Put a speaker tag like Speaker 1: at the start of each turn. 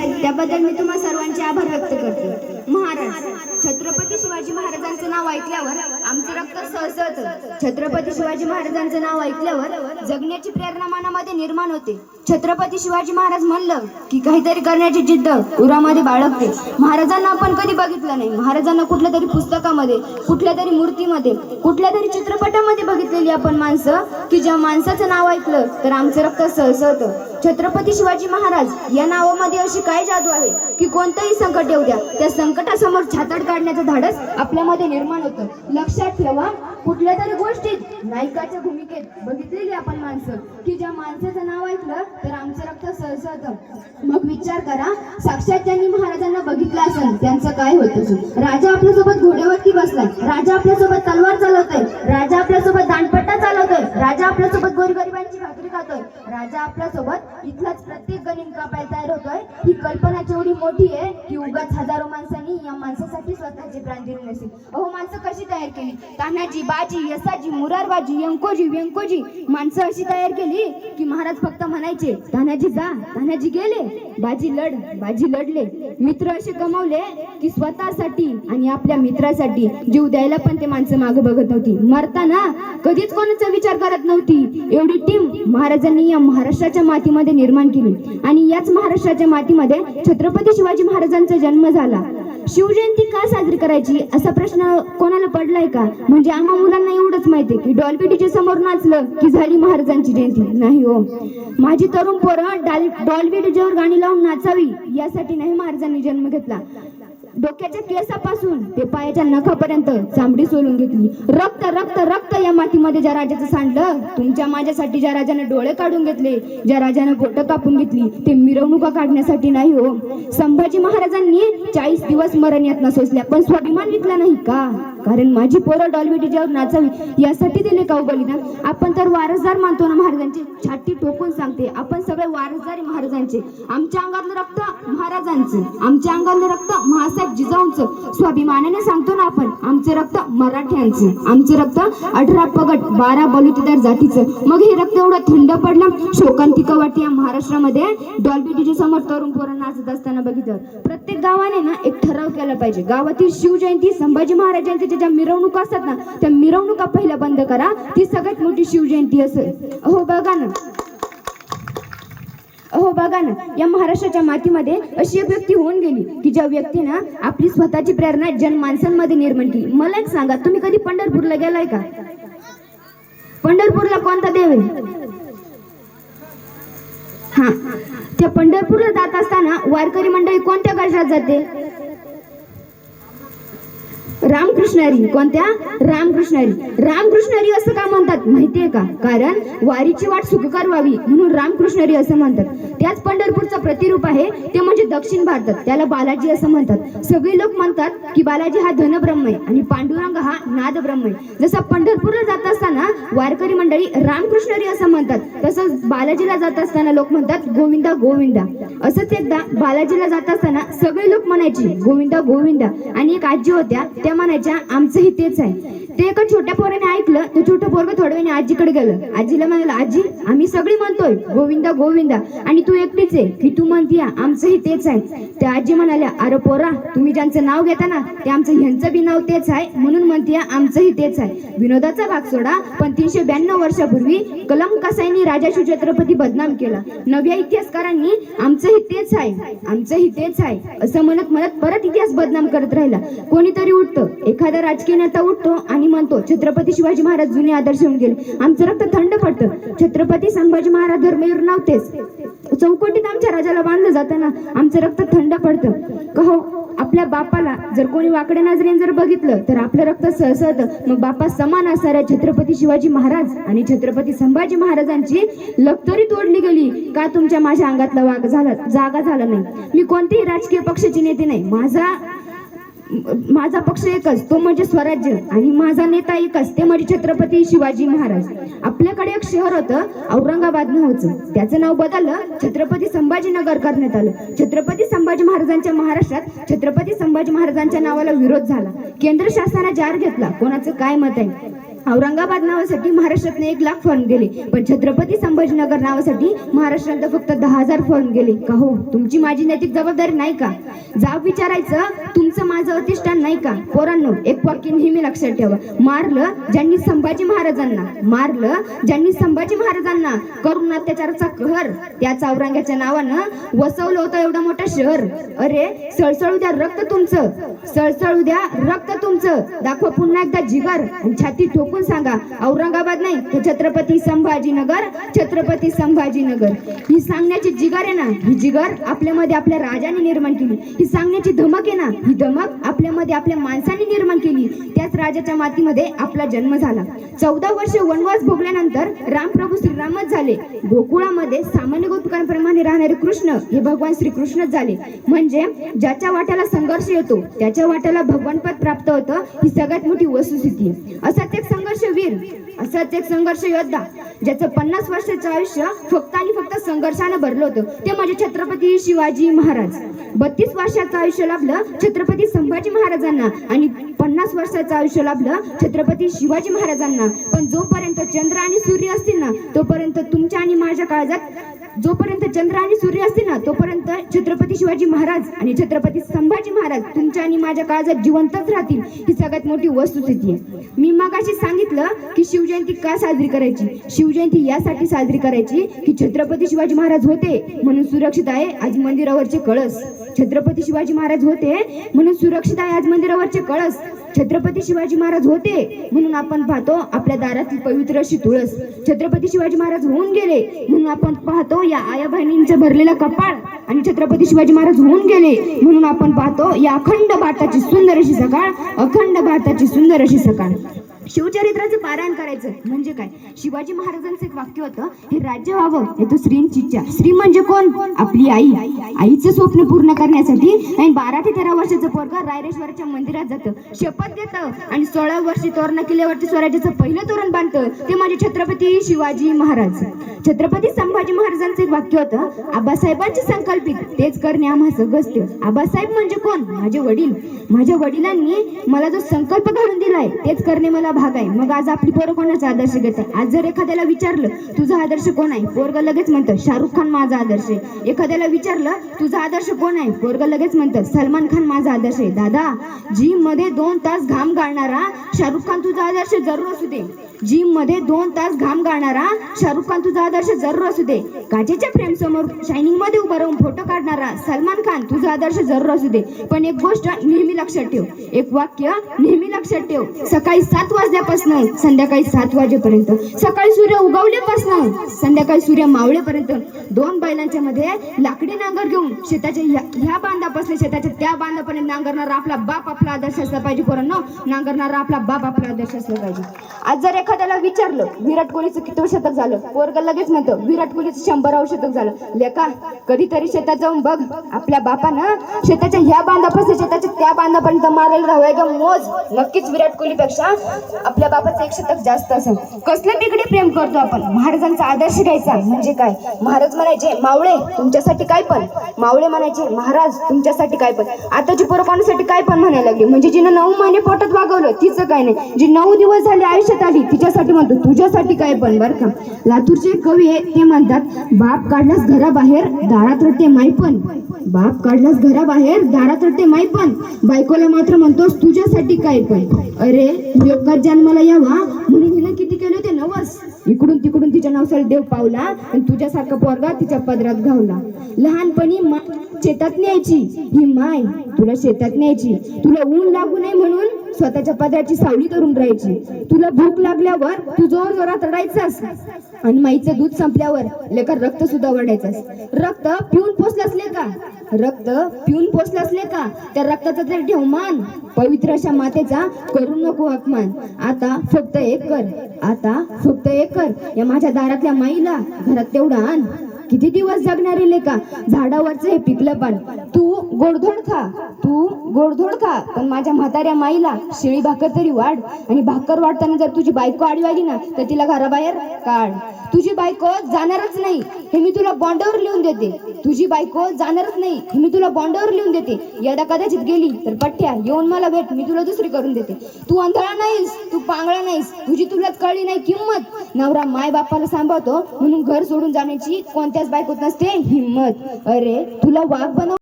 Speaker 1: आहेत त्याबद्दल मी तुम्हा सर्वांचे आभार व्यक्त करते. महाराज, छत्रपती शिवाजी महाराजांचं नाव ऐकल्यावर आमचं रक्त सळसळतं. छत्रपती शिवाजी महाराजांचं नाव ऐकल्यावर जगण्याची प्रेरणा मनामध्ये निर्माण होते. छत्रपती शिवाजी महाराज म्हणलं की काहीतरी करण्याची जिद्द उरामध्ये बाळगते. महाराजांना आपण कधी बघितलं नाही. महाराजांना कुठल्या तरी पुस्तकामध्ये, कुठल्या तरी मूर्तीमध्ये, कुठल्या तरी चित्रपटामध्ये बघितलेली आपण माणसं की ज्या माणसाचं नाव ऐकलं तर आमचं रक्त सळसळतं. छत्रपती शिवाजी महाराज या नावामध्ये अशी काय जादू आहे की कोणतंही संकट येऊ द्या, त्या संकटासमोर छातड काढण्याचं धाडस आपल्यामध्ये निर्माण होतं. लक्षात ठेवा, कुठल्या तरी गोष्टीत नायकाच्या भूमिकेत बघितलेली आपण माणसं की ज्या माणसाचं नाव ऐकलं तर आमचं रक्त सळसळतं. मग विचार करा, साक्षात ज्यांनी महाराजांना बघितलं असेल त्यांचं काय होत असेल. राजा आपल्यासोबत घोड्यावरती बसलाय, राजा आपल्यासोबत तलवार चालवतोय, राजा आपल्यासोबत दांडपट्टा चालवतोय, राजा आपल्यासोबत गोरगरिबांची भाकरी खातोय, राजा आपल्यासोबत इथलाच प्रत्येक गणिम कापायला तयार होतोय. ही कल्पना एवढी मोठी आहे की उगाच हजारो माणसांनी या माणसासाठी स्वतःचे प्राण दिले नसेल. अहो, माणसं कशी तयार केली? तान्हाजी, बाजी, यसाजी, मुरारबाजी, यंकोजी, व्यंकोजी माणसं अशी तयार केली की महाराज फक्त म्हणायचे, तान्हाजी जा, तान्हाजी गेले, बाजी लढ, बाजी लढले. मित्र असे कमावले की स्वतःसाठी आणि आपल्या मित्रासाठी जीव द्यायला पण ते माणसं मागे बघत नव्हती. मरताना कधीच कोणाचा विचार करत नव्हती. एवढी टीम महाराजांनी या महाराष्ट्राच्या मातीमध्ये निर्माण केली आणि याच महाराष्ट्राच्या मातीमध्ये छत्रपती शिवाजी महाराजांचा जन्म झाला. शिवजयंती का साजरी करायची असा प्रश्न कोणाला पडलाय का? म्हणजे आम्हा मुलांना एवढंच माहिती की डॉल्बी डीजे समोर नाचलं की झाली महाराजांची जयंती. नाही हो, माझी तरुण पोरं डॉल्बी डीजेवर गाणी लावून नाचावी यासाठी नाही महाराजांनी जन्म घेतला. डोक्याच्या केसापासून ते पायाच्या नखापर्यंत चामडी सोलून घेतली. रक्त रक्त रक्त या मातीमध्ये ज्या राजाचं सांडलं, तुमच्या माझ्यासाठी ज्या राजाने डोळे काढून घेतले, ज्या राजाने बोटं कापून घेतली, ते मिरवणुका काढण्यासाठी नाही हो. संभाजी महाराजांनी 40 दिवस मरण यातना सोसल्या पण स्वाभिमान विकला नाही का? कारण माझी पोरं डॉल्बी डीजेवर नाचावी यासाठी दिले का बलिदान? आपण तर वारसदार मानतो ना महाराजांचे. छाती ठोकून सांगते, आपण सगळे वारसदार महाराजांचे. आमच्या अंगातलं रक्त महाराजांचं, आमच्या अंगातलं रक्त महासाहेब जिजाऊंचं. स्वाभिमानाने सांगतो ना आपण, आमचं रक्त मराठ्यांचं, आमचं रक्त 18 पगड 12 बलुतेदार जातीचं. मग हे रक्त एवढं थंड पडलं, शोकांतिका वाटते या महाराष्ट्रामध्ये डॉल्बी डीजे समोर तरुण पोरं नाचत असताना बघितलं. प्रत्येक गावाने ना एक ठराव केला पाहिजे. गावातील शिवजयंती, संभाजी महाराजांच्या ज्या मिरवणुका असतात ना, त्या मिरवणुका पहिल्या बंद करा. ती सगळ्यात मोठी शिवजयंती असेल. अहो बघा ना, या महाराष्ट्राच्या मातीमध्ये अशी एक व्यक्ती होऊन गेली की ज्या व्यक्तीनं आपली स्वतःची प्रेरणा जनमानसांमध्ये निर्माण केली. मला एक सांगा, तुम्ही कधी पंढरपूरला गेलाय का? पंढरपूरला कोणता देव आहे? हा, त्या पंढरपूरला जात असताना वारकरी मंडळी कोणत्या गजरात जाते? रामकृष्णारी. कोणत्या? रामकृष्णारी. रामकृष्णारी असं का म्हणतात माहितीये का? कारण वारीची वाट सुखकर व्हावी म्हणून रामकृष्णारी असं म्हणतात. त्याच पंढरपूरचं प्रतिरूप आहे ते म्हणजे दक्षिण भारतात, त्याला बालाजी असं म्हणतात. सगळे लोक म्हणतात की बालाजी हा धनब्रह्म आहे आणि पांडुरंग हा नादब्रह्म आहे. जसं पंढरपूरला जात असताना वारकरी मंडळी रामकृष्णारी असं म्हणतात, तसंच बालाजीला जात असताना लोक म्हणतात गोविंदा गोविंदा. असंच एकदा बालाजीला जात असताना सगळे लोक म्हणायचे गोविंदा गोविंदा आणि एक आजी होत्या त्या म्हणायच्या आमचंही तेच आहे. ते एका छोट्या पोराने ऐकलं, ते छोटं पोरगं थोड्या वेळाने आजीकडे गेलं. आजीला म्हणाला, आजी आम्ही सगळी म्हणतोय गोविंदा गोविंदा आणि तू एकटीच आहे की तू म्हणतीय आमचंही तेच आहे. त्या आजी म्हणाल्या, अरे पोरा, तुम्ही ज्यांचं नाव घेता ना ते आमचं ह्यांचं बी नाव तेच आहे म्हणून म्हणतीय आमचंही तेच आहे. विनोदाचा भाग सोडा, पण 392 वर्षापूर्वी कलम कसाईंनी राजाशी छत्रपती बदनाम केला. नव्या इतिहासकारांनी आमचंही तेच आहे, आमचंही तेच आहे असं म्हणत म्हणत परत इतिहास बदनाम करत राहिला. कोणीतरी उठतं, एखादा राजकीय नेता उठतो आणि म्हणतो छत्रपती शिवाजी महाराज जुने आदर्श होऊन गेले. आमचं रक्त थंड पडतं. छत्रपती संभाजी महाराज धर्मवीर नव्हतेच. चौकटीत आमच्या राजाला बांधलं जाताना आमचं रक्त थंड पडतं. कहो, आपल्या बापाला जर कोणी वाकड्या नजरेने जर बघितलं तर आपलं रक्त सळसळतं. मग बापा समान असणाऱ्या छत्रपती शिवाजी महाराज आणि छत्रपती संभाजी महाराजांची लक्तरी तोडली गेली का तुमच्या माझ्या अंगातला जागा झाला नाही. मी कोणत्याही राजकीय पक्षाची नेते नाही. माझा पक्ष एकच, तो म्हणजे स्वराज्य, आणि माझा नेता एकच, ते म्हणजे छत्रपती शिवाजी महाराज. आपल्याकडे एक शहर होतं, औरंगाबाद नावाचं. त्याचं नाव बदललं, छत्रपती संभाजीनगर करण्यात आलं. छत्रपती संभाजी महाराजांच्या महाराष्ट्रात छत्रपती संभाजी महाराजांच्या नावाला विरोध झाला. केंद्र शासनाने जाहीर घेतला. कोणाचं काय मत आहे? औरंगाबाद नावासाठी महाराष्ट्रातून 1,00,000 फॉर्म गेले, पण छत्रपती संभाजीनगर नावासाठी महाराष्ट्रात फक्त 10,000 फॉर्म गेले. का हो, तुमची माझी नैतिक जबाबदारी नाही का? जाब विचारायचं तुमचं माझं अतिष्ठान नाही का? पोरांनो, एक वाक्य नेहमी लक्षात ठेवा. मारलं ज्यांनी संभाजी महाराजांना करून अत्याचाराचा कहर, त्याच औरंगाच्या नावानं वसवलं होतं एवढं मोठं शहर. अरे सळसळू द्या रक्त तुमचं, दाखवा पुन्हा एकदा जिगर आणि छाती ठोकून सांगा, औरंगाबाद नाही तर छत्रपती संभाजीनगर. ही सांगण्याची जिगर आहे ना, ही जिगर आपल्यामध्ये आपल्या राजाने निर्माण केली. ही सांगण्याची धमक आहे ना, ही धमक आपल्यामध्ये आपल्या माणसाने निर्माण केली. त्याच राजाच्या मातीमध्ये आपला जन्म झाला. 14 वर्ष वनवास भोगल्यानंतर रामप्रभू श्रीरामच झाले. गोकुळामध्ये सामान्य गोपिकांप्रमाणे राहणारे कृष्ण हे भगवान श्रीकृष्णच झाले. म्हणजे ज्याच्या वाट्याला संघर्ष येतो त्याच्या वाट्याला भगवानपद प्राप्त होतं, ही सगळ्यात मोठी वस्तुस्थिती. असाच एक संघर्षवीर, असाच एक संघर्ष योद्धा ज्याचं 50 वर्षाचं आयुष्य फक्त आणि फक्त संघर्षानं भरलं होतं, ते म्हणजे छत्रपती शिवाजी महाराज. 32 वर्षाचं आयुष्य लाभलं छत्रपती संभाजी महाराजांना आणि 50 वर्षाचं आयुष्य लाभलं छत्रपती शिवाजी महाराजांना. पण जोपर्यंत चंद्र आणि सूर्य असतील ना, तोपर्यंत तुमच्या आणि माझ्या काळजात जोपर्यंत चंद्र आणि सूर्य असतील ना, तोपर्यंत छत्रपती शिवाजी महाराज आणि छत्रपती संभाजी महाराज तुमच्या आणि माझ्या काळजात जिवंतच राहतील. ही सगळ्यात मोठी वस्तुस्थिती आहे. मी मगाशी सांगितलं की शिवजयंती का साजरी करायची. शिवजयंती यासाठी साजरी करायची की छत्रपती शिवाजी महाराज होते म्हणून सुरक्षित आहे आज मंदिरावरचे कळस. छत्रपती शिवाजी महाराज होते म्हणून सुरक्षित आहे आज मंदिरावरचे कळस. छत्रपती शिवाजी महाराज होते म्हणून आपण पाहतो आपल्या दारातील पवित्र अशी तुळस. छत्रपती शिवाजी महाराज होऊन गेले म्हणून आपण पाहतो या आया बहिणींचं भरलेलं कपाळ. आणि छत्रपती शिवाजी महाराज होऊन गेले म्हणून आपण पाहतो या अखंड भारताची सुंदर अशी सकाळ. शिवचरित्राचं पारायण करायचं म्हणजे काय? शिवाजी महाराजांचं एक वाक्य होतं, हे राज्य व्हावं हे तो श्रींची इच्छा. श्री म्हणजे कोण? आपली आई. आईचं स्वप्न पूर्ण करण्यासाठी आणि 12 ते 13 वर्षाचं पोरगं रायरेश्वरच्या मंदिरात जातं, शपथ घेतं आणि 16 वर्षी तोरणा किल्ल्यावरती स्वराज्याचं पहिलं तोरण बांधतं, ते म्हणजे छत्रपती शिवाजी महाराज. छत्रपती संभाजी महाराजांचं एक वाक्य होतं, आबासाहेबांचे संकल्पित तेच करणे आम्हाला गस्त. आबासाहेब म्हणजे कोण? माझे वडील. माझ्या वडिलांनी मला जो संकल्प घालून दिलाय तेच करणे मला भाग आहे. मग आज आपली पोरं कोणाचा आदर्श घेतात? आज जर एखाद्याला विचारलं तुझा आदर्श कोण आहे, पोरग लगेच म्हणतं शाहरुख खान माझा आदर्श आहे. एखाद्याला विचारलं तुझा आदर्श कोण आहे, पोरग लगेच म्हणतं सलमान खान माझा आदर्श आहे. दादा, जिम मध्ये 2 तास घाम गाळणारा शाहरुख खान तुझा आदर्श जरूर असू दे. जिम मध्ये 2 तास घाम गाळणारा शाहरुख खान तुझा आदर्श जरूर असू दे. काचेच्या फ्रेम समोर शायनिंग मध्ये उभा राहून फोटो काढणारा सलमान खान तुझा आदर्श जरूर असू दे. पण एक गोष्ट नेहमी लक्षात ठेव, एक वाक्य नेहमी लक्षात ठेव, सकाळी 7 वाजल्यापासून संध्याकाळी 7 वाजेपर्यंत, सकाळी सूर्य उगवल्यापासून संध्याकाळी सूर्य मावळेपर्यंत 2 बैलांच्या मध्ये लाकडी नांगर घेऊन शेताच्या ह्या बांधापासून शेताच्या त्या बांधापर्यंत नांगरणारा आपला बाप आपला आदर्श असला पाहिजे. पोरांनो, नांगरणारा आपला बाप आपला आदर्श असला पाहिजे. आज जर एखाद्याला विचारलं विराट कोहलीचं किती शतक झालं, पोरग लगेच म्हणतं विराट कोहलीचं 100वे शतक झालं. लेका, कधीतरी शेतात जाऊन बघ, आपल्या बापानं शेताच्या ह्या बांधापासून शेताच्या त्या बांधापर्यंत मारायला राहावं का मोज. नक्कीच विराट कोहलीपेक्षा आपल्या बापाचं 1 शतक जास्त असेल. कसलं बिगडी प्रेम करतो आपण. महाराजांचा आदर्श घ्यायचा म्हणजे काय? महाराज म्हणायचे मावळे तुमच्यासाठी काय पण, मावळे म्हणायचे महाराज तुमच्यासाठी काय पण. आताची पोरं कोणासाठी काय पण म्हणायला लागली. म्हणजे जिनं 9 महिने पोटात वागवलं तिचं काय नाही, जी 9 दिवस झाले आयुष्यात आली तिच्यासाठी म्हणतो तुझ्यासाठी काय पण. बरं का, लातूरचे कवी आहे ते म्हणतात, बाप काढलास घराबाहेर दारात रडते माई पण. बाप काढलास घराबाहेर दारात रडते माई पण, बायकोला मात्र म्हणतोस तुझ्यासाठी काय पण. अरे योगात जन्माला यावा म्हणून हिनं किती केले होते नवस. इकडून तिकडून तिच्या नवसाला देव पावला आणि तुझ्यासारखा पोरगा तिच्या पदरात घावला. लहानपणी शेतात न्यायची ही माय, तुला शेतात न्यायची, तुला ऊन लागू नये म्हणून स्वतःच्या पदराची सावली धरून राहायची. तुला भूक लागल्यावर तू जोर जोरात रडायचास आणि माईचं दूध संपल्यावर लेकर रक्त सुद्धा ओढायचास. रक्त पिऊन पोचलास लेका, रक्त पिऊन पोचलास लेका, त्या रक्ताचा तरी ठेव मान. पवित्र अशा मातेचा करू नको अपमान. आता फक्त एक कर, आता फक्त एक कर, या माझ्या दारातल्या माईला घरात तेवढं आण. किती दिवस जगणारे लेका, झाडावरचं हे पिकलं पान. तू गोडधोड खा, तू गोडधोड खा, पण माझ्या म्हाताऱ्या माईला शिळी भाकर तरी वाढ. आणि भाकर वाढताना जर तुझी बायको आडवी आली ना तर तिला घराबाहेर काढ. तुझी बायको जाणारच नाही हे मी तुला बॉन्डवर लिहून देते. तुझी बायको जाणारच नाही हे मी तुला बॉन्डवर लिहून देते. यदा कदाचित गेली तर पठ्ठ्या येऊन मला भेट, मी तुला दुसरी करून देते. तू अंधळा नाहीस, तू पांगळा नाहीस, तुझी तुलाच कळली नाही किंमत. नवरा माय बापाला सांभाळतो म्हणून घर सोडून जाण्याची कोणत्याच बायकोत नसते हिंमत. अरे तुला वाघ बनव